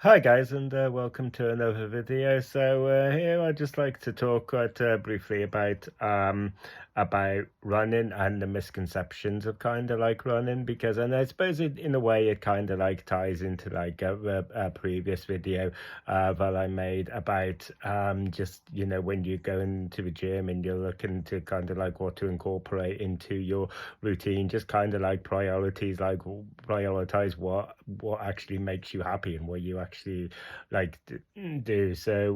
Hi guys, and welcome to another video. Here I'd just like to talk quite briefly about running and the misconceptions of kind of like running, because and I suppose in a way it kind of like ties into like a previous video that I made about just when you're going to the gym and you're looking to kind of like what to incorporate into your routine, just kind of like prioritize what actually makes you happy and what you actually like do.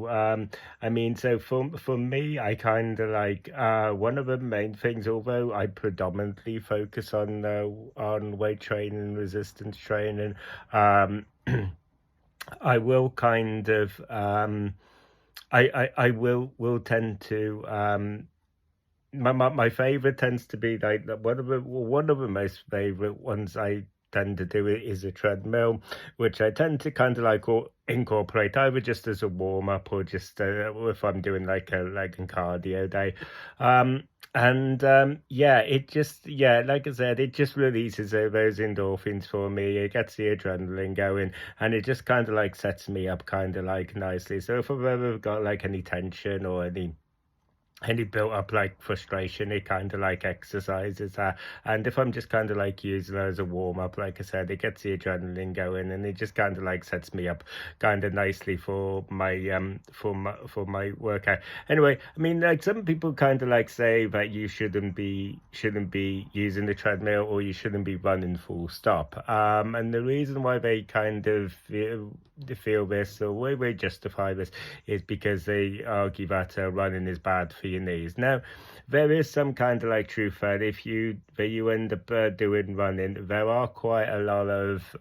I mean, so for me, I kind of like one of the main things, although I predominantly focus on weight training, resistance training. um I will kind of I will tend to my favorite tends to be like one of the most favorite ones I tend to do it is a treadmill, which I tend to kind of like incorporate either just as a warm up or just if I'm doing like a leg and cardio day. Yeah, like I said, it just releases those endorphins for me. It gets the adrenaline going, and it just kind of like sets me up kind of like nicely. So if I've ever got like any tension or any built up like frustration, it kind of like exercises that. And if I'm just kind of like using it as a warm up, like I said, it gets the adrenaline going, and it just kind of like sets me up kind of nicely for my workout. Anyway, I mean, like some people kind of like say that you shouldn't be using the treadmill, or you shouldn't be running full stop. And the reason why they kind of feel this, or way they justify this, is because they argue that running is bad for your knees. Now, there is some kind of like truth that you end up doing running, there are quite a lot of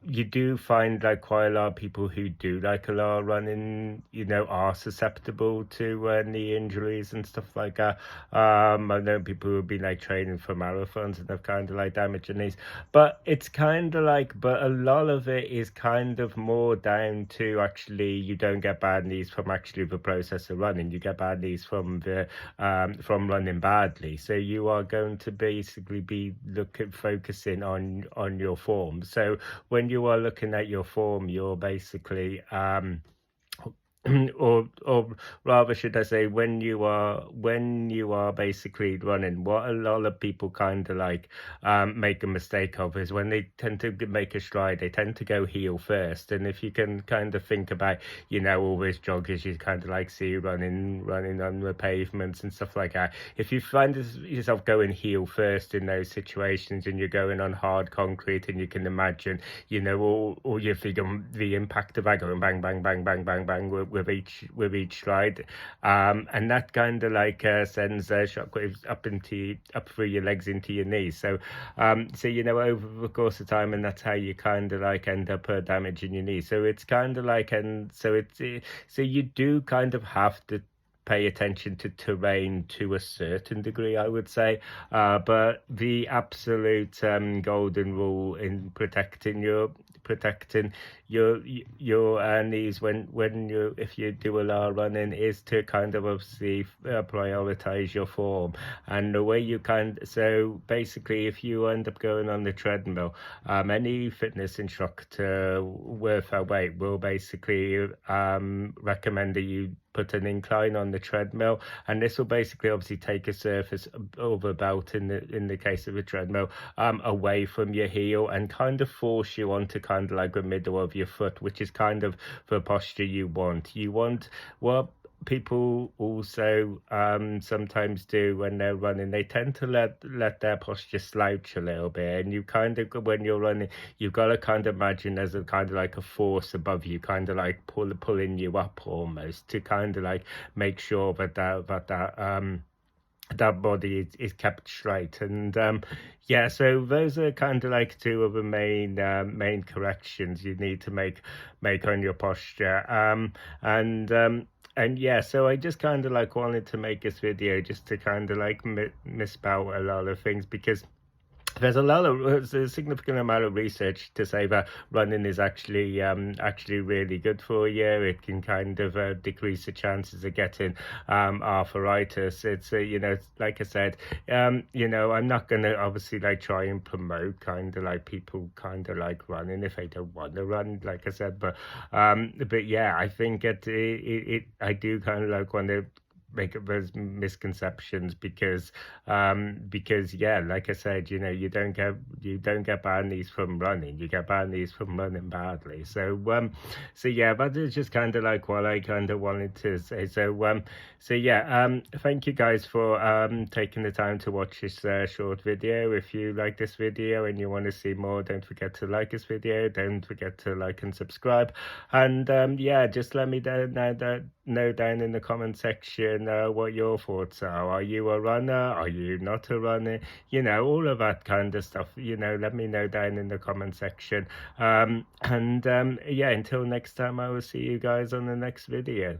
you do find like quite a lot of people who do like a lot of running, are susceptible to knee injuries and stuff like that. I know people who've been like training for marathons and have kind of like damaged their knees, but it's kind of like, but a lot of it is kind of more down to actually you don't get bad knees from actually the process of running. You get bad knees from running badly. So you are going to basically be focusing on your form. So when you are looking at your form, you're basically or rather should I say, when you are basically running, what a lot of people kind of like make a mistake of is when they tend to make a stride, they tend to go heel first. And if you can kind of think about, all those joggers you kind of like see running on the pavements and stuff like that, if you find yourself going heel first in those situations and you're going on hard concrete, and you can imagine, all you figure the impact of that going bang, bang, bang, bang, bang, bang with each stride, and that kind of like sends shockwaves up through your legs into your knees. So over the course of time, and that's how you kind of like end up damaging your knees. So it's kind of like, and so so you do kind of have to pay attention to terrain to a certain degree, I would say. But the absolute golden rule in protecting your knees when you if you do a lot of running is to kind of obviously prioritize your form. And the way you so basically, if you end up going on the treadmill, any fitness instructor worth their weight will basically recommend that you put an incline on the treadmill, and this will basically obviously take a surface of about, in the case of a treadmill, away from your heel, and kind of force you onto kind of like the middle of your foot, which is kind of the posture you want. You want what people also sometimes do when they're running. They tend to let their posture slouch a little bit, and you kind of, when you're running, you've got to kind of imagine there's a kind of like a force above you, kind of like pulling you up almost, to kind of like make sure that body is kept straight. And yeah, so those are kind of like two of the main corrections you need to make on your posture. And yeah, so I just kind of like wanted to make this video just to kind of like misspell a lot of things, because there's there's a significant amount of research to say that running is actually really good for you. It can kind of decrease the chances of getting arthritis. It's like I said, I'm not gonna obviously like try and promote kind of like people kind of like running if they don't want to run, like I said, but yeah, I think I do kind of like want to make up those misconceptions because yeah, like I said, you don't get bad knees from running, you get bad knees from running badly. So yeah, that is just kind of like what I kind of wanted to say. So yeah, thank you guys for taking the time to watch this short video. If you like this video and you want to see more, don't forget to like this video, don't forget to like and subscribe, and yeah, just let me know down in the comment section what your thoughts are. Are you a runner? Are you not a runner? All of that kind of stuff. Let me know down in the comment section. And yeah, until next time, I will see you guys on the next video.